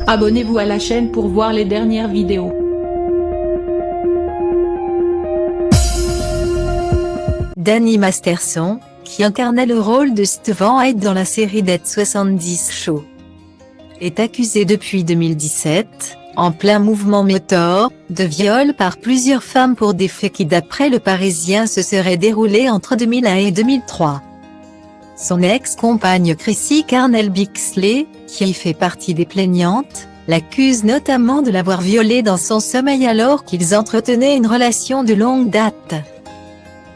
Abonnez-vous à la chaîne pour voir les dernières vidéos. Danny Masterson, qui incarnait le rôle de Steven Hyde dans la série Dead 70 Show, est accusé depuis 2017, en plein mouvement motor, de viol par plusieurs femmes pour des faits qui d'après Le Parisien se seraient déroulés entre 2001 et 2003. Son ex-compagne Chrissy Carnell-Bixley, qui y fait partie des plaignantes, l'accuse notamment de l'avoir violée dans son sommeil alors qu'ils entretenaient une relation de longue date.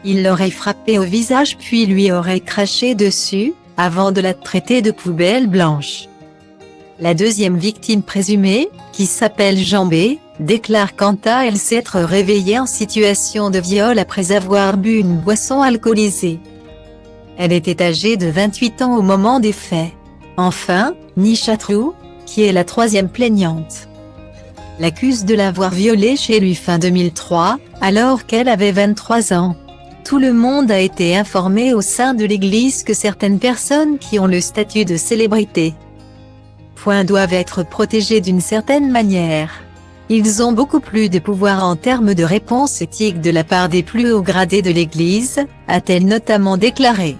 Il l'aurait frappée au visage puis lui aurait craché dessus, avant de la traiter de poubelle blanche. La deuxième victime présumée, qui s'appelle Jean B., déclare quant à elle s'être réveillée en situation de viol après avoir bu une boisson alcoolisée. Elle était âgée de 28 ans au moment des faits. Enfin, Nisha True, qui est la troisième plaignante, l'accuse de l'avoir violée chez lui fin 2003, alors qu'elle avait 23 ans. Tout le monde a été informé au sein de l'Église que certaines personnes qui ont le statut de célébrité doivent être protégées d'une certaine manière. Ils ont beaucoup plus de pouvoir en termes de réponse éthique de la part des plus hauts gradés de l'Église, a-t-elle notamment déclaré.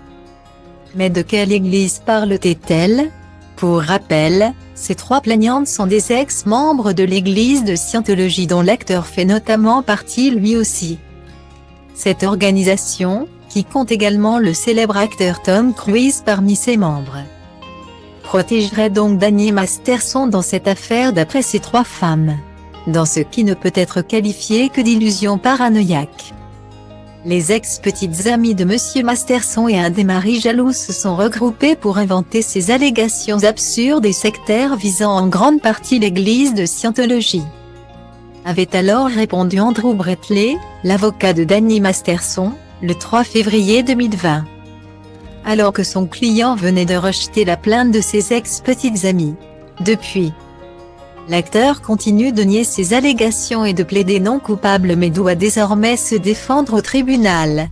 Mais de quelle Église parle-t-elle? Pour rappel, ces trois plaignantes sont des ex-membres de l'Église de Scientologie dont l'acteur fait notamment partie lui aussi. Cette organisation, qui compte également le célèbre acteur Tom Cruise parmi ses membres, protégerait donc Danny Masterson dans cette affaire d'après ces trois femmes, dans ce qui ne peut être qualifié que d'illusion paranoïaque. Les ex-petites amies de Monsieur Masterson et un des maris jaloux se sont regroupés pour inventer ces allégations absurdes et sectaires visant en grande partie l'Église de Scientologie, avait alors répondu Andrew Bretley, l'avocat de Danny Masterson, le 3 février 2020. Alors que son client venait de rejeter la plainte de ses ex-petites amies. Depuis, l'acteur continue de nier ces allégations et de plaider non coupable mais doit désormais se défendre au tribunal.